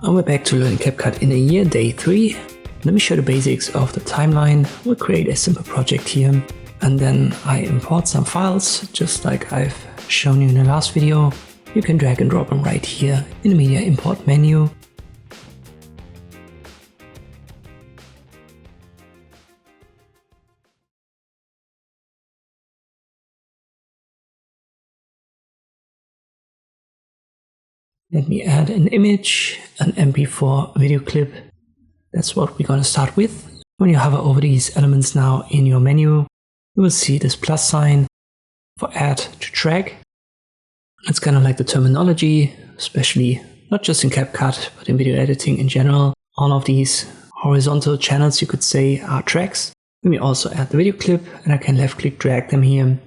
And we're back to learning CapCut in a year, day 3. Let me show the basics of the timeline. We'll create a simple project here, and then I import some files, just like I've shown you in the last video. You can drag and drop them right here in the media import menu. Let me add an image, an MP4 video clip. That's what we're going to start with. When you hover over these elements now in your menu, you will see this plus sign for add to track. It's kind of like the terminology, especially not just in CapCut, but in video editing in general. All of these horizontal channels, you could say, are tracks. Let me also add the video clip, and I can left click drag them here.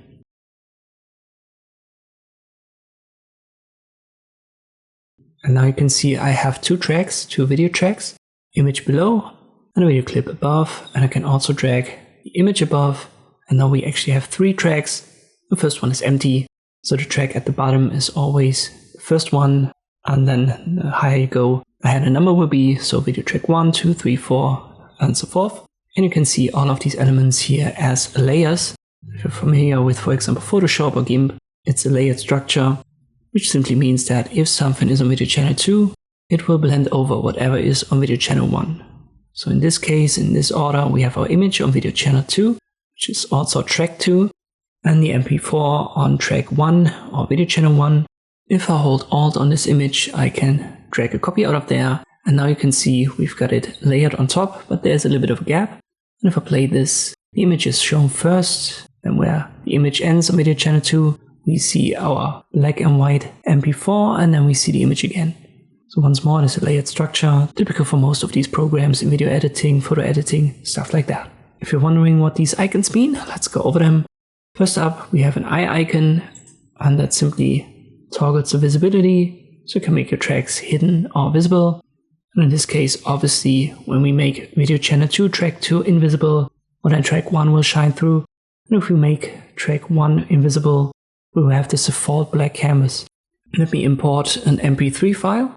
And now you can see I have two video tracks, image below and a video clip above, and I can also drag the image above, and now we actually have 3 tracks. The first one is empty, so the track at the bottom is always the first one, and then the higher you go, the higher the number will be, so video track 1, 2, 3, 4, and so forth. And you can see all of these elements here as layers. If you're familiar with, for example, Photoshop or GIMP, it's a layered structure, which simply means that if something is on video channel 2, it will blend over whatever is on video channel 1. So in this case, in this order, we have our image on video channel 2, which is also track 2, and the MP4 on track 1 or video channel 1. If I hold Alt on this image, I can drag a copy out of there, and now you can see we've got it layered on top, but there's a little bit of a gap. And if I play this, the image is shown first, then where the image ends on video channel 2, we see our black and white MP4, and then we see the image again. So once more, there's a layered structure, typical for most of these programs in video editing, photo editing, stuff like that. If you're wondering what these icons mean, let's go over them. First up, we have an eye icon, and that simply toggles the visibility, so you can make your tracks hidden or visible. And in this case, obviously, when we make video channel 2, track 2 invisible, well then track 1 will shine through. And if we make track 1 invisible, we will have this default black canvas. Let me import an MP3 file.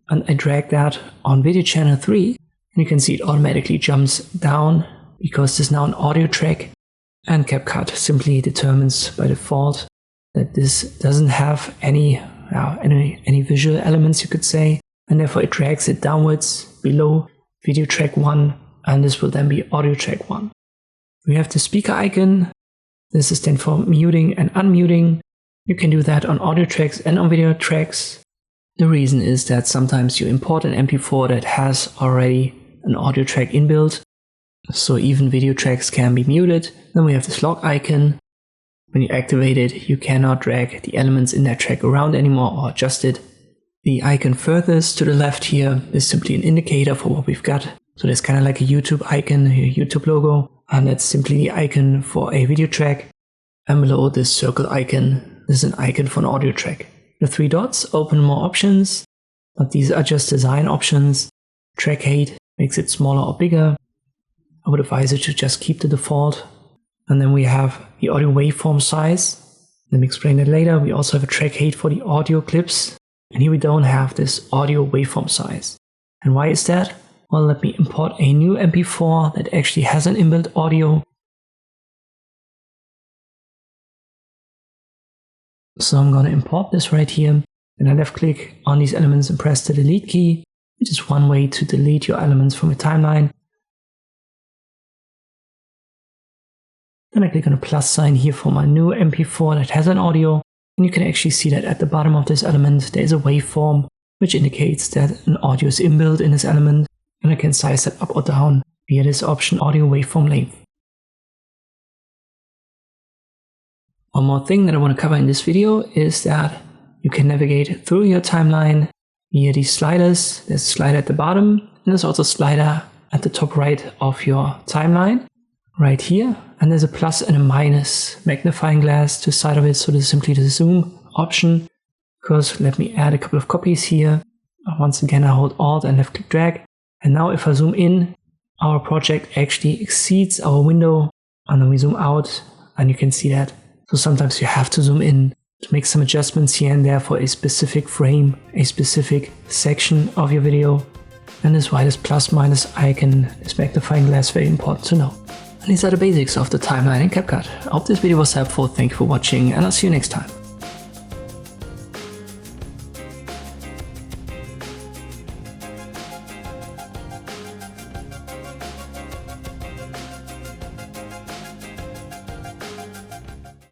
And I drag that on video channel 3. And you can see it automatically jumps down because this is now an audio track. And CapCut simply determines by default that this doesn't have any visual elements, you could say. And therefore it drags it downwards below video track 1. And this will then be audio track 1. We have the speaker icon. This is then for muting and unmuting. You can do that on audio tracks and on video tracks. The reason is that sometimes you import an MP4 that has already an audio track inbuilt, so even video tracks can be muted. Then we have this lock icon. When you activate it, you cannot drag the elements in that track around anymore or adjust it. The icon furthest to the left here is simply an indicator for what we've got. So there's kind of like a YouTube icon, a YouTube logo. And that's simply the icon for a video track. And below this circle icon, this is an icon for an audio track. The 3 dots open more options, but these are just design options. Track height makes it smaller or bigger. I would advise you to just keep the default. And then we have the audio waveform size. Let me explain that later. We also have a track height for the audio clips. And here we don't have this audio waveform size. And why is that? Well, let me import a new MP4 that actually has an inbuilt audio. So I'm going to import this right here. Then I left click on these elements and press the delete key, which is one way to delete your elements from a timeline. Then I click on a plus sign here for my new MP4 that has an audio. And you can actually see that at the bottom of this element, there is a waveform, which indicates that an audio is inbuilt in this element. And I can size that up or down via this option, audio waveform length. One more thing that I want to cover in this video is that you can navigate through your timeline via these sliders. There's a slider at the bottom, and there's also a slider at the top right of your timeline, right here. And there's a plus and a minus magnifying glass to the side of it, so this is simply the zoom option. Because let me add a couple of copies here. Once again, I hold Alt and left click drag. And now if I zoom in, our project actually exceeds our window, and then we zoom out and you can see that. So sometimes you have to zoom in to make some adjustments here and there for a specific frame, a specific section of your video. And this why this plus minus icon, this magnifying glass, very important to know. And these are the basics of the timeline in CapCut. I hope this video was helpful, thank you for watching, and I'll see you next time.